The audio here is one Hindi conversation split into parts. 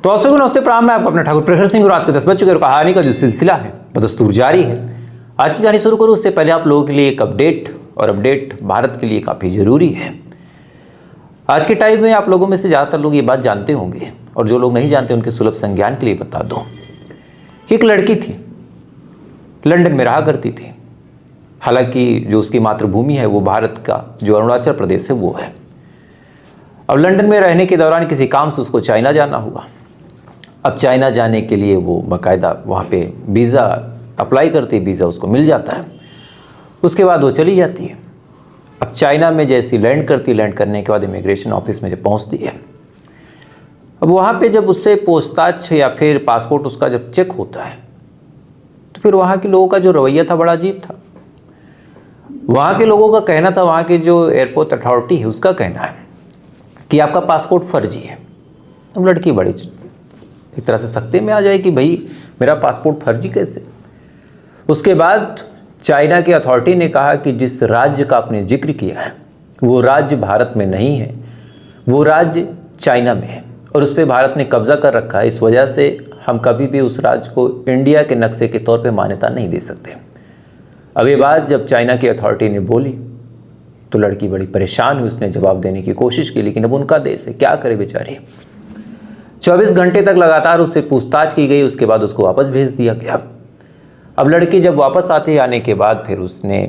तो अवसर को नमस्ते प्राम में आपको अपना ठाकुर प्रखर सिंह और रात के 10 बज चुके और कहानी का जो सिलसिला है बदस्तूर जारी है। आज की कहानी शुरू करूँ उससे पहले आप लोगों के लिए एक अपडेट, और अपडेट भारत के लिए काफ़ी ज़रूरी है। आज के टाइम में आप लोगों में से ज़्यादातर लोग ये बात जानते होंगे, और जो लोग नहीं जानते उनके सुलभ संज्ञान के लिए बता दूँ कि एक लड़की थी, लंदन में रहा करती थी। हालांकि जो उसकी मातृभूमि है वो भारत का जो अरुणाचल प्रदेश है वो है। अब लंदन में रहने के दौरान किसी काम से उसको चाइना जाना हुआ। अब चाइना जाने के लिए वो बाकायदा वहाँ पे वीज़ा अप्लाई करती, वीज़ा उसको मिल जाता है। उसके बाद वो चली जाती है। अब चाइना में जैसी लैंड करती, लैंड करने के बाद इमिग्रेशन ऑफिस में जब पहुँचती है, अब वहाँ पे जब उससे पूछताछ या फिर पासपोर्ट उसका जब चेक होता है तो फिर वहाँ के लोगों का जो रवैया था बड़ा अजीब था। वहाँ के लोगों का कहना था, वहाँ के जो एयरपोर्ट अथॉरिटी है उसका कहना है कि आपका पासपोर्ट फर्जी है। अब लड़की बड़ी एक तरह से सख्ते में आ जाए कि भाई मेरा पासपोर्ट फर्जी कैसे। उसके बाद चाइना की अथॉरिटी ने कहा कि जिस राज्य का आपने जिक्र किया है वो राज्य भारत में नहीं है, वो राज्य चाइना में है और उस पर भारत ने कब्जा कर रखा है। इस वजह से हम कभी भी उस राज्य को इंडिया के नक्शे के तौर पे मान्यता नहीं दे सकते। अब ये बात जब चाइना की अथॉरिटी ने बोली तो लड़की बड़ी परेशान हुई। उसने जवाब देने की कोशिश की, लेकिन अब उनका देश है, क्या करे बेचारी। 24 घंटे तक लगातार उससे पूछताछ की गई। उसके बाद उसको वापस भेज दिया गया। अब लड़की जब वापस आने के बाद फिर उसने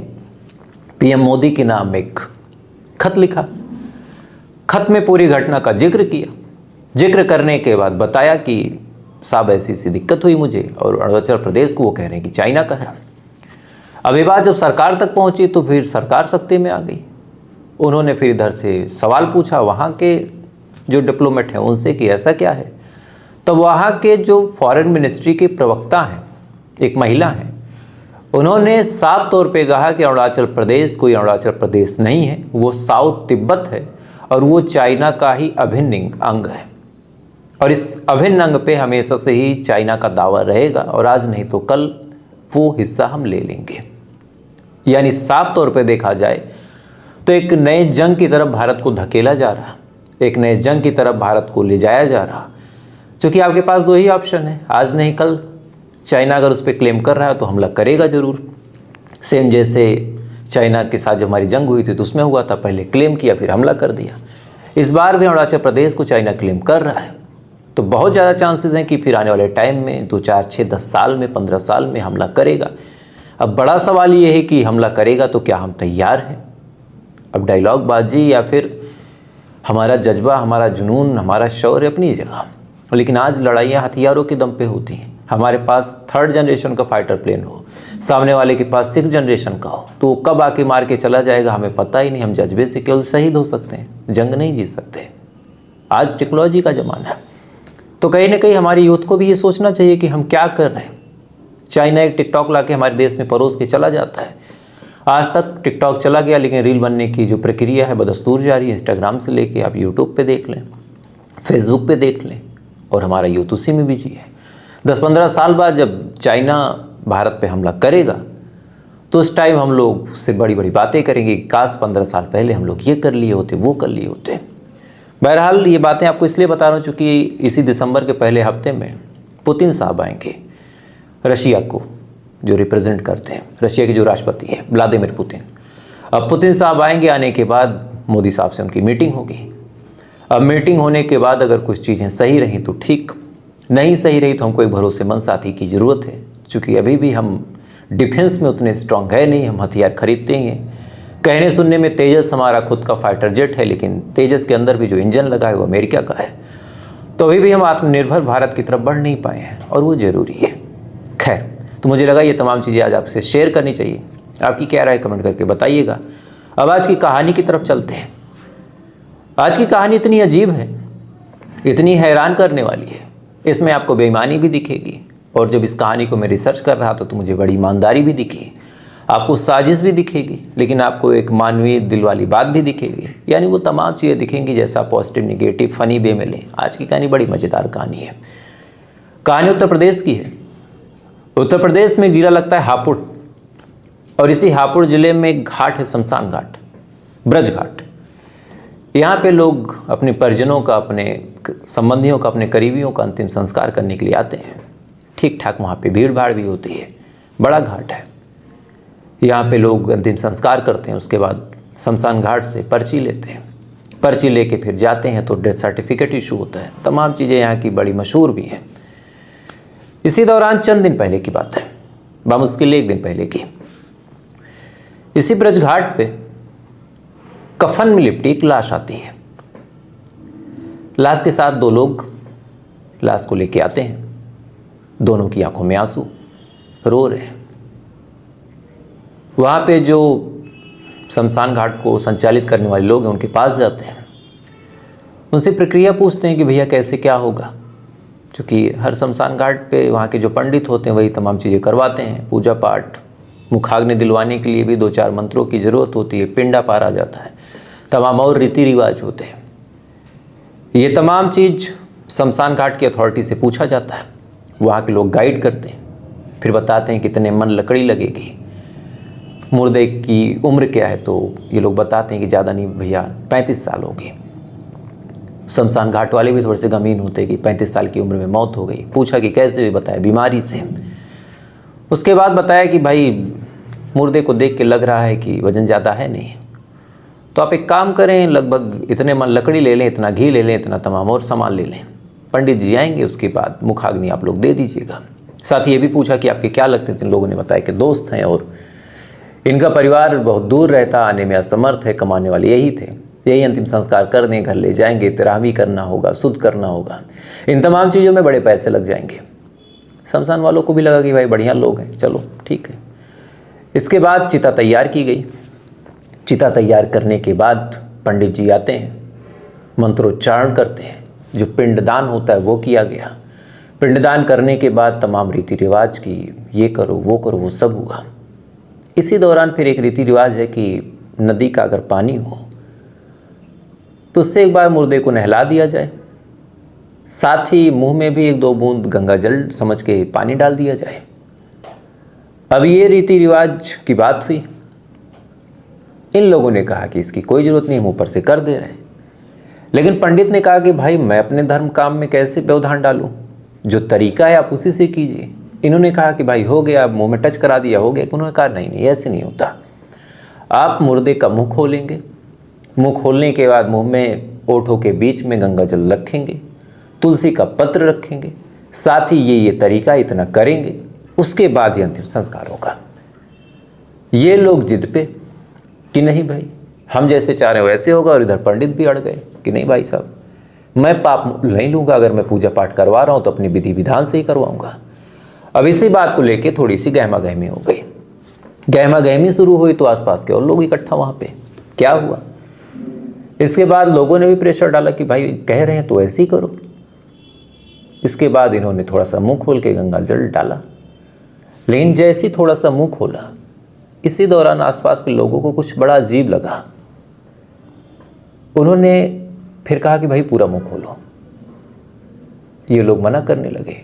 पीएम मोदी के नाम एक खत लिखा। खत में पूरी घटना का जिक्र किया। जिक्र करने के बाद बताया कि साहब ऐसी सी दिक्कत हुई मुझे, और अरुणाचल प्रदेश को वो कह रहे हैं कि चाइना का है। अब ये बात जब सरकार तक पहुंची तो फिर सरकार सख्ते में आ गई। उन्होंने फिर इधर से सवाल पूछा वहाँ के जो डिप्लोमेट हैं उनसे कि ऐसा क्या है। तो वहाँ के जो फॉरेन मिनिस्ट्री के प्रवक्ता हैं, एक महिला हैं, उन्होंने साफ तौर पे कहा कि अरुणाचल प्रदेश कोई अरुणाचल प्रदेश नहीं है, वो साउथ तिब्बत है और वो चाइना का ही अभिन्न अंग है। और इस अभिन्न अंग पे हमेशा से ही चाइना का दावा रहेगा और आज नहीं तो कल वो हिस्सा हम ले लेंगे। यानी साफ तौर पे देखा जाए तो एक नए जंग की तरफ भारत को धकेला जा रहा, एक नए जंग की तरफ भारत को ले जाया जा रहा। क्योंकि आपके पास दो ही ऑप्शन है, आज नहीं कल चाइना अगर उस पर क्लेम कर रहा है तो हमला करेगा ज़रूर। सेम जैसे चाइना के साथ जब हमारी जंग हुई थी तो उसमें हुआ था, पहले क्लेम किया फिर हमला कर दिया। इस बार भी अरुणाचल प्रदेश को चाइना क्लेम कर रहा है, तो बहुत ज़्यादा चांसेस हैं कि फिर आने वाले टाइम में 2, 4, 6, 10 साल में, 15 साल में हमला करेगा। अब बड़ा सवाल ये है कि हमला करेगा तो क्या हम तैयार हैं। अब डायलॉग बाजी या फिर हमारा जज्बा, हमारा जुनून, हमारा शौर्य अपनी जगह, लेकिन आज लड़ाइयाँ हथियारों के दम पे होती हैं। हमारे पास 3rd जनरेशन का फाइटर प्लेन हो, सामने वाले के पास 6th जनरेशन का हो, तो कब आके मार के चला जाएगा हमें पता ही नहीं। हम जज्बे से केवल शहीद हो सकते हैं, जंग नहीं जीत सकते। आज टेक्नोलॉजी का ज़माना है, तो कहीं ना कहीं हमारी यूथ को भी ये सोचना चाहिए कि हम क्या कर रहे हैं। चाइना एक टिकटॉक ला के हमारे देश में परोस के चला जाता है। आज तक टिकटॉक चला गया, लेकिन रील बनने की जो प्रक्रिया है बदस्तूर जारी है। इंस्टाग्राम से लेके आप यूट्यूब पे देख लें, फेसबुक पे देख लें, और हमारा यूथ उसी में बिजी है। 10-15 साल बाद जब चाइना भारत पे हमला करेगा तो उस टाइम हम लोग से बड़ी बड़ी बातें करेंगे कि काश 15 साल पहले हम लोग ये कर लिए होते, वो कर लिए होते। बहरहाल ये बातें आपको इसलिए बता रहा हूँ चूँकि इसी दिसंबर के पहले हफ्ते में पुतिन साहब आएंगे, रशिया को जो रिप्रेजेंट करते हैं, रशिया के जो राष्ट्रपति हैं व्लादिमीर पुतिन। अब पुतिन साहब आएंगे, आने के बाद मोदी साहब से उनकी मीटिंग होगी। अब मीटिंग होने के बाद अगर कुछ चीज़ें सही रहीं तो ठीक, नहीं सही रही तो हमको एक भरोसेमंद साथी की ज़रूरत है। चूँकि अभी भी हम डिफेंस में उतने स्ट्रांग है नहीं, हम हथियार खरीदते ही हैं। कहने सुनने में तेजस हमारा खुद का फाइटर जेट है, लेकिन तेजस के अंदर भी जो इंजन लगा है वो अमेरिका का है। तो अभी भी हम आत्मनिर्भर भारत की तरफ बढ़ नहीं पाए हैं, और वो ज़रूरी है। खैर, तो मुझे लगा ये तमाम चीज़ें आज आपसे शेयर करनी चाहिए। आपकी क्या राय कमेंट करके बताइएगा। अब आज की कहानी की तरफ चलते हैं। आज की कहानी इतनी अजीब है, इतनी हैरान करने वाली है, इसमें आपको बेईमानी भी दिखेगी, और जब इस कहानी को मैं रिसर्च कर रहा था तो मुझे बड़ी ईमानदारी भी दिखी। आपको साजिश भी दिखेगी, लेकिन आपको एक मानवीय दिल वाली बात भी दिखेगी। यानी वो तमाम चीज़ें दिखेंगी जैसा पॉजिटिव, निगेटिव, फनी वे में लें। आज की कहानी बड़ी मज़ेदार कहानी है। कहानी उत्तर प्रदेश की है। उत्तर प्रदेश में एक जिला लगता है हापुड़, और इसी हापुड़ ज़िले में एक घाट है, शमशान घाट, ब्रज घाट। यहाँ पे लोग अपने परिजनों का, अपने संबंधियों का, अपने करीबियों का अंतिम संस्कार करने के लिए आते हैं। ठीक ठाक वहाँ पे भीड़ भाड़ भी होती है, बड़ा घाट है। यहाँ पे लोग अंतिम संस्कार करते हैं, उसके बाद शमशान घाट से पर्ची लेते हैं। पर्ची लेके फिर जाते हैं तो डेथ सर्टिफिकेट इशू होता है। तमाम चीज़ें यहाँ की बड़ी मशहूर भी हैं। इसी दौरान चंद दिन पहले की बात है, बामुश्किल 1 दिन पहले की, इसी ब्रज घाट पे कफन में लिपटी एक लाश आती है। लाश के साथ 2 लोग लाश को लेके आते हैं। दोनों की आंखों में आंसू, रो रहे हैं। वहाँ पे जो शमशान घाट को संचालित करने वाले लोग हैं उनके पास जाते हैं, उनसे प्रक्रिया पूछते हैं कि भैया कैसे क्या होगा, क्योंकि हर शमशान घाट पे वहाँ के जो पंडित होते हैं वही तमाम चीज़ें करवाते हैं। पूजा पाठ, मुखाग्नि दिलवाने के लिए भी 2-4 मंत्रों की ज़रूरत होती है, पिंडा पारा जाता है, तमाम और रीति रिवाज होते हैं। ये तमाम चीज़ शमशान घाट की अथॉरिटी से पूछा जाता है। वहाँ के लोग गाइड करते हैं, फिर बताते हैं कितने मन लकड़ी लगेगी, मुर्दे की उम्र क्या है, तो ये लोग बताते हैं कि ज़्यादा नहीं भैया 35 साल होगी। शमशान घाट वाले भी थोड़े से गमीन होते हैं कि 35 साल की उम्र में मौत हो गई। पूछा कि कैसे हुई, बताया बीमारी से। उसके बाद बताया कि भाई मुर्दे को देख के लग रहा है कि वज़न ज़्यादा है नहीं, तो आप एक काम करें, लगभग इतने मन लकड़ी ले लें, इतना घी ले लें, इतना तमाम और सामान ले लें, पंडित जी आएंगे, उसके बाद मुखाग्नि आप लोग दे दीजिएगा। साथ ही ये भी पूछा कि आपके क्या लगते थे। लोगों ने बताया कि दोस्त हैं और इनका परिवार बहुत दूर रहता, आने में असमर्थ है, कमाने वाले यही थे, यही अंतिम संस्कार कर दें, घर ले जाएंगे, तिरावी करना होगा, शुद्ध करना होगा, इन तमाम चीज़ों में बड़े पैसे लग जाएंगे। शमशान वालों को भी लगा कि भाई बढ़िया लोग हैं, चलो ठीक है। इसके बाद चिता तैयार की गई। चिता तैयार करने के बाद पंडित जी आते हैं, मंत्रोच्चारण करते हैं। जो पिंडदान होता है वो किया गया। पिंडदान करने के बाद तमाम रीति रिवाज की, ये करो वो करो, वो सब हुआ। इसी दौरान फिर एक रीति रिवाज है कि नदी का अगर पानी हो तो उससे एक बार मुर्दे को नहला दिया जाए, साथ ही मुंह में भी 1-2 बूंद गंगा जल समझ के पानी डाल दिया जाए। अब ये रीति रिवाज की बात हुई। इन लोगों ने कहा कि इसकी कोई ज़रूरत नहीं, हम ऊपर से कर दे रहे हैं। लेकिन पंडित ने कहा कि भाई मैं अपने धर्म काम में कैसे व्यवधान डालूं, जो तरीका है आप उसी से कीजिए। इन्होंने कहा कि भाई हो गया, मुंह में टच करा दिया, हो गया। उन्होंने कहा नहीं, ऐसे नहीं होता। आप मुर्दे का मुंह खोलेंगे, मुंह खोलने के बाद मुंह में ओठों के बीच में गंगा जल रखेंगे, तुलसी का पत्र रखेंगे, साथ ही ये तरीका इतना करेंगे, उसके बाद ही अंतिम संस्कार होगा। ये लोग जिद पे कि नहीं भाई हम जैसे चाह रहे हैं वैसे होगा, और इधर पंडित भी अड़ गए कि नहीं भाई साहब मैं पाप नहीं लूँगा, अगर मैं पूजा पाठ करवा रहा हूँ तो अपनी विधि विधान से ही करवाऊँगा। अब इसी बात को लेके थोड़ी सी गहमा गहमी हो गई। गहमा गहमी शुरू हुई तो आसपास के और लोग इकट्ठा वहाँ पे। क्या हुआ, इसके बाद लोगों ने भी प्रेशर डाला कि भाई कह रहे हैं तो ऐसे ही करो। इसके बाद इन्होंने थोड़ा सा मुंह खोल के गंगा जल डाला, लेकिन जैसे ही थोड़ा सा मुंह खोला, इसी दौरान आसपास के लोगों को कुछ बड़ा अजीब लगा। उन्होंने फिर कहा कि भाई पूरा मुंह खोलो। ये लोग मना करने लगे।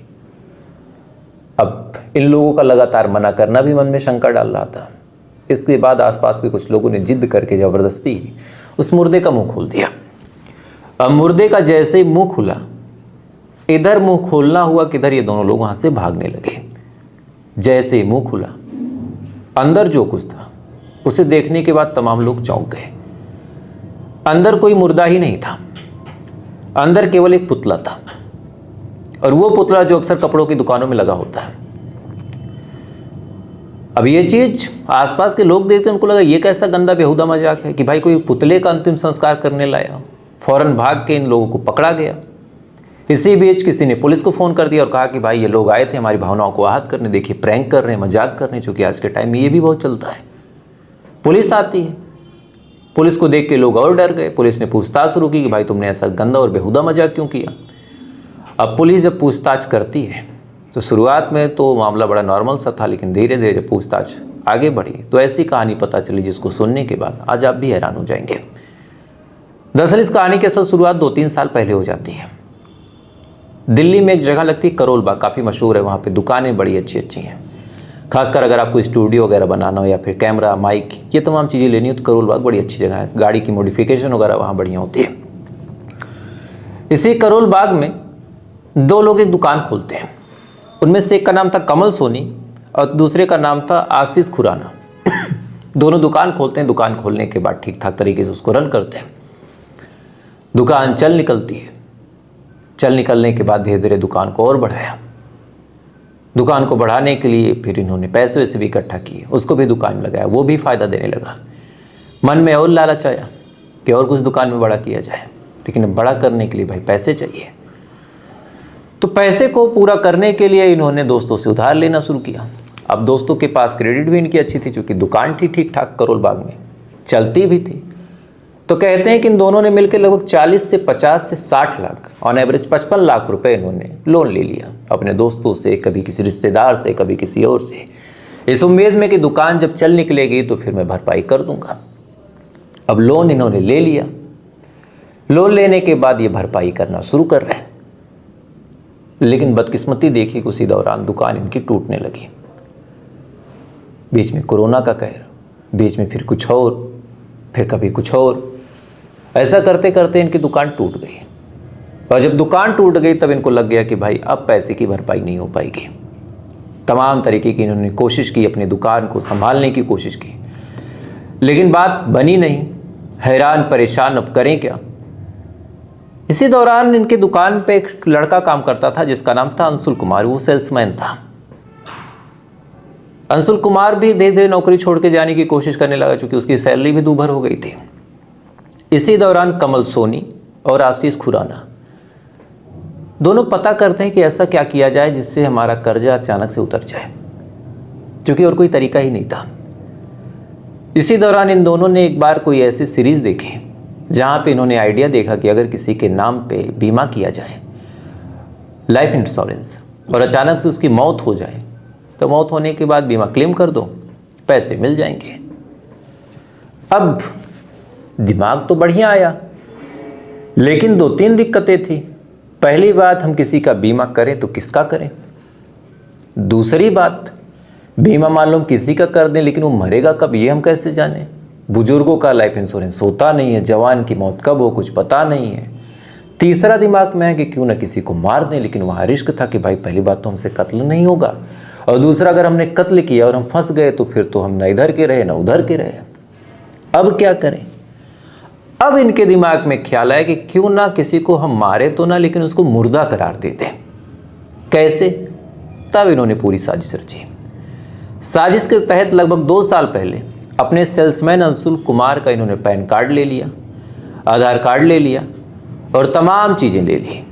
अब इन लोगों का लगातार मना करना भी मन में शंका डाल रहा था। इसके बाद आसपास के कुछ लोगों ने जिद करके जबरदस्ती उस मुर्दे का मुंह खोल दिया। अब मुर्दे का जैसे ही मुंह खुला, इधर मुंह खोलना हुआ किधर ये दोनों लोग वहां से भागने लगे। जैसे ही मुंह खुला, अंदर जो कुछ था उसे देखने के बाद तमाम लोग चौंक गए। अंदर कोई मुर्दा ही नहीं था, अंदर केवल एक पुतला था, और वो पुतला जो अक्सर कपड़ों की दुकानों में लगा होता है। अब ये चीज आसपास के लोग देखते उनको लगा ये कैसा गंदा बेहुदा मजाक है कि भाई कोई पुतले का अंतिम संस्कार करने लाया। फौरन भाग के इन लोगों को पकड़ा गया। इसी बीच किसी ने पुलिस को फ़ोन कर दिया और कहा कि भाई ये लोग आए थे हमारी भावनाओं को आहत करने, देखिए प्रैंक कर रहे हैं, मजाक कर रहे हैं, चूँकि आज के टाइम में ये भी बहुत चलता है। पुलिस आती है, पुलिस को देख के लोग और डर गए। पुलिस ने पूछताछ शुरू की कि भाई तुमने ऐसा गंदा और बेहुदा मजाक क्यों किया। अब पुलिस जब पूछताछ करती है तो शुरुआत में तो मामला बड़ा नॉर्मल सा था, लेकिन धीरे धीरे जब पूछताछ आगे बढ़ी तो ऐसी कहानी पता चली जिसको सुनने के बाद आज आप भी हैरान हो जाएंगे। दरअसल इस कहानी की असल शुरुआत 2-3 साल पहले हो जाती है। दिल्ली में एक जगह लगती है करोल बाग, काफ़ी मशहूर है। वहाँ पे दुकानें बड़ी अच्छी अच्छी हैं। खासकर अगर आपको स्टूडियो वगैरह बनाना हो या फिर कैमरा, माइक, ये तमाम चीज़ें लेनी हो तो करोल बाग बड़ी अच्छी जगह है। गाड़ी की मॉडिफिकेशन वगैरह वहाँ बढ़िया होती है। इसी करोल बाग में दो लोग एक दुकान खोलते हैं। उनमें से एक का नाम था कमल सोनी और दूसरे का नाम था आशीष खुराना। दोनों दुकान खोलते हैं। दुकान खोलने के बाद ठीक ठाक तरीके से उसको रन करते हैं। दुकान चल निकलती है। चल निकलने के बाद धीरे धीरे दुकान को और बढ़ाया। दुकान को बढ़ाने के लिए फिर इन्होंने पैसे वैसे भी इकट्ठा किए, उसको भी दुकान में लगाया, वो भी फ़ायदा देने लगा। मन में और लालच आया कि और कुछ दुकान में बड़ा किया जाए, लेकिन बड़ा करने के लिए भाई पैसे चाहिए। तो पैसे को पूरा करने के लिए इन्होंने दोस्तों से उधार लेना शुरू किया। अब दोस्तों के पास क्रेडिट भी इनकी अच्छी थी, चूँकि दुकान थी ठीक ठाक करोल बाग में, चलती भी थी। तो कहते हैं कि इन दोनों ने मिलकर लगभग 40 से 50 से 60 लाख, ऑन एवरेज 55 लाख रुपए इन्होंने लोन ले लिया अपने दोस्तों से, कभी किसी रिश्तेदार से, कभी किसी और से, इस उम्मीद में कि दुकान जब चल निकलेगी तो फिर मैं भरपाई कर दूंगा। अब लोन इन्होंने ले लिया। लोन लेने के बाद ये भरपाई करना शुरू कर रहे हैं, लेकिन बदकिस्मती देखी कि उसी दौरान दुकान इनकी टूटने लगी। बीच में कोरोना का कहर, बीच में फिर कुछ और, फिर कभी कुछ और, ऐसा करते करते इनकी दुकान टूट गई। और जब दुकान टूट गई तब इनको लग गया कि भाई अब पैसे की भरपाई नहीं हो पाएगी। तमाम तरीके की इन्होंने कोशिश की, अपनी दुकान को संभालने की कोशिश की, लेकिन बात बनी नहीं। हैरान परेशान अब करें क्या। इसी दौरान इनके दुकान पे एक लड़का काम करता था जिसका नाम था अंशुल कुमार, वो सेल्समैन था। अंशुल कुमार भी धीरे धीरे नौकरी छोड़ के जाने की कोशिश करने लगा, चूंकि उसकी सैलरी भी दूभर हो गई थी। इसी दौरान कमल सोनी और आशीष खुराना दोनों पता करते हैं कि ऐसा क्या किया जाए जिससे हमारा कर्जा अचानक से उतर जाए, क्योंकि और कोई तरीका ही नहीं था। इसी दौरान इन दोनों ने एक बार कोई ऐसी सीरीज देखी जहां पे इन्होंने आइडिया देखा कि अगर किसी के नाम पे बीमा किया जाए, लाइफ इंश्योरेंस, और अचानक से उसकी मौत हो जाए तो मौत होने के बाद बीमा क्लेम कर दो, पैसे मिल जाएंगे। अब दिमाग तो बढ़िया आया, लेकिन 2-3 दिक्कतें थी। पहली बात, हम किसी का बीमा करें तो किसका करें। दूसरी बात, बीमा मालूम किसी का कर दें लेकिन वो मरेगा कब ये हम कैसे जाने। बुजुर्गों का लाइफ इंश्योरेंस होता नहीं है, जवान की मौत कब हो कुछ पता नहीं है। तीसरा दिमाग में है कि क्यों ना किसी को मार दें, लेकिन वहाँ रिस्क था कि भाई पहली बात तो हमसे कत्ल नहीं होगा, और दूसरा अगर हमने कत्ल किया और हम फंस गए तो फिर तो हम न इधर के रहे न उधर के रहे। अब क्या करें। अब इनके दिमाग में ख्याल आया कि क्यों ना किसी को हम मारे तो ना, लेकिन उसको मुर्दा करार देते। कैसे। तब इन्होंने पूरी साजिश रची। साजिश के तहत लगभग 2 साल पहले अपने सेल्समैन अंशुल कुमार का इन्होंने पैन कार्ड ले लिया, आधार कार्ड ले लिया और तमाम चीज़ें ले ली।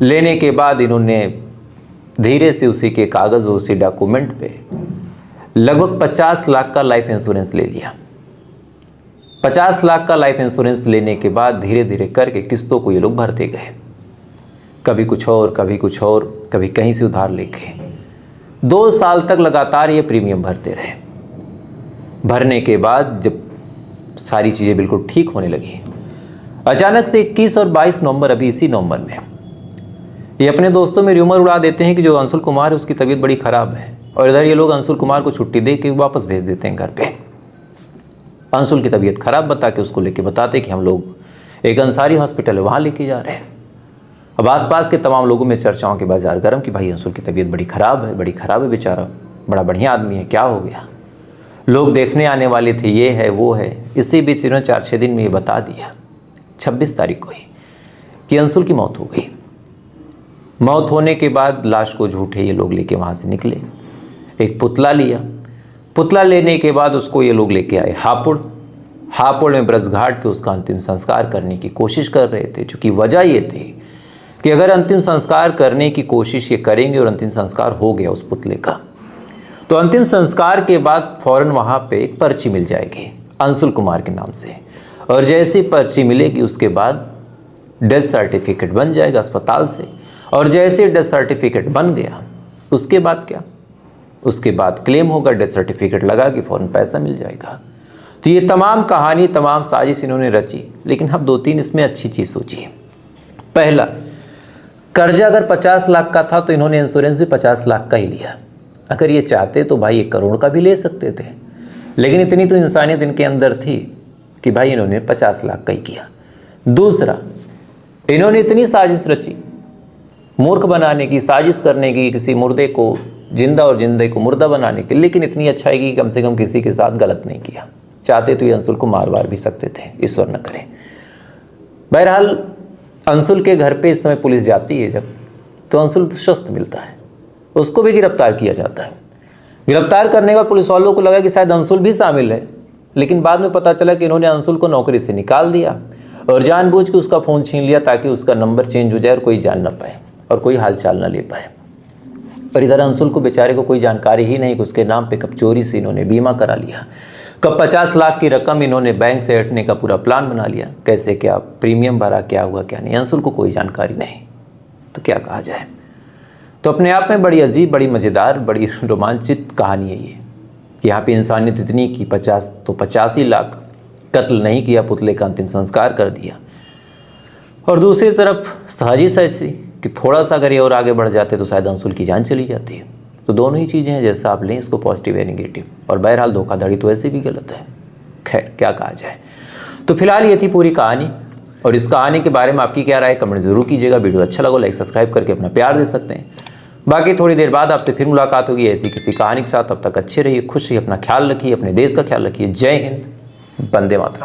लेने के बाद इन्होंने धीरे से उसी के कागज़, उसी डॉक्यूमेंट पे लगभग 50 लाख का लाइफ इंश्योरेंस ले लिया। 50 लाख का लाइफ इंश्योरेंस लेने के बाद धीरे धीरे करके किस्तों को ये लोग भरते गए, कभी कुछ और, कभी कुछ और, कभी कहीं से उधार लेके 2 साल तक लगातार ये प्रीमियम भरते रहे। भरने के बाद जब सारी चीज़ें बिल्कुल ठीक होने लगी, अचानक से 21 और 22 नवंबर, अभी इसी नवंबर में, ये अपने दोस्तों में र्यूमर उड़ा देते हैं कि जो अंशुल कुमार है उसकी तबीयत बड़ी ख़राब है, और इधर ये लोग अंशुल कुमार को छुट्टी दे के वापस भेज देते हैं घर पे। अंशुल की तबीयत ख़राब बता के उसको लेके बताते कि हम लोग एक अंसारी हॉस्पिटल है वहाँ लेके जा रहे हैं। अब आसपास के तमाम लोगों में चर्चाओं के बाजार गर्म कि भाई अंशुल की तबीयत बड़ी ख़राब है, बड़ी ख़राब है, बेचारा बड़ा बढ़िया आदमी है, क्या हो गया। लोग देखने आने वाले थे, ये है वो है। इसी बीच इन्होंने 4-6 दिन में ये बता दिया 26 तारीख को ही कि अंशुल की मौत हो गई। मौत होने के बाद लाश को झूठे ये लोग लेके वहाँ से निकले। एक पुतला लिया। पुतला लेने के बाद उसको ये लोग लेके आए हापुड़। हापुड़ में ब्रज घाट पे उसका अंतिम संस्कार करने की कोशिश कर रहे थे, चूँकि वजह ये थी कि अगर अंतिम संस्कार करने की कोशिश ये करेंगे और अंतिम संस्कार हो गया उस पुतले का, तो अंतिम संस्कार के बाद फौरन वहाँ पे एक पर्ची मिल जाएगी अंशुल कुमार के नाम से, और जैसी पर्ची मिलेगी उसके बाद डेथ सर्टिफिकेट बन जाएगा अस्पताल से, और जैसे डेथ सर्टिफिकेट बन गया उसके बाद क्या, उसके बाद क्लेम होगा, डेथ सर्टिफिकेट लगा कि फ़ौरन पैसा मिल जाएगा। तो ये तमाम कहानी, तमाम साजिश इन्होंने रची, लेकिन हम 2-3 इसमें अच्छी चीज़ सोचिए। पहला, कर्जा अगर 50 लाख का था तो इन्होंने इंश्योरेंस भी 50 लाख का ही लिया। अगर ये चाहते तो भाई 1 करोड़ का भी ले सकते थे, लेकिन इतनी तो इंसानियत इनके अंदर थी कि भाई इन्होंने 50 लाख का ही किया। दूसरा, इन्होंने इतनी साजिश रची, मूर्ख बनाने की, साजिश करने की, किसी मुर्दे को जिंदा और जिंदे को मुर्दा बनाने की, लेकिन इतनी अच्छाई की कम से कम किसी के साथ गलत नहीं किया। चाहते तो ये अंशुल को मार वार भी सकते थे, ईश्वर न करे। बहरहाल अंशुल के घर पे इस समय पुलिस जाती है जब, तो अंशुल स्वस्थ मिलता है, उसको भी गिरफ्तार किया जाता है। गिरफ्तार करने के बाद पुलिस वालों को लगा कि शायद अंशुल भी शामिल है, लेकिन बाद में पता चला कि इन्होंने अंशुल को नौकरी से निकाल दिया और जानबूझ के उसका फ़ोन छीन लिया ताकि उसका नंबर चेंज हो जाए और कोई जान ना पाए और कोई हालचाल ना ले पाए। और इधर अंशुल को बेचारे को कोई जानकारी ही नहीं कि उसके नाम पे कब चोरी से इन्होंने बीमा करा लिया, कब 50 लाख की रकम इन्होंने बैंक से हटने का पूरा प्लान बना लिया, कैसे क्या प्रीमियम भरा, क्या हुआ क्या नहीं, अंशुल को कोई जानकारी नहीं। तो क्या कहा जाए। तो अपने आप में बड़ी अजीब, बड़ी मज़ेदार, बड़ी रोमांचित कहानी है ये। यहाँ पे इंसानियत इतनी कि 85 लाख कत्ल नहीं किया, पुतले का अंतिम संस्कार कर दिया। और दूसरी तरफ साजिश ऐसी कि थोड़ा सा अगर ये और आगे बढ़ जाते तो शायद अंशुल की जान चली जाती है। तो दोनों ही चीज़ें हैं, जैसा आप लें इसको, पॉजिटिव या नेगेटिव। और बहरहाल धोखाधड़ी तो वैसे भी गलत है। खैर क्या कहा जाए। तो फिलहाल ये थी पूरी कहानी, और इस कहानी के बारे में आपकी क्या राय कमेंट जरूर कीजिएगा। वीडियो अच्छा लगा लाइक सब्सक्राइब करके अपना प्यार दे सकते हैं। बाकी थोड़ी देर बाद आपसे फिर मुलाकात होगी ऐसी किसी कहानी के साथ। तब तक अच्छे रहिए, खुश रहिए, अपना ख्याल रखिए, अपने देश का ख्याल रखिए। जय हिंद, वंदे मातरम।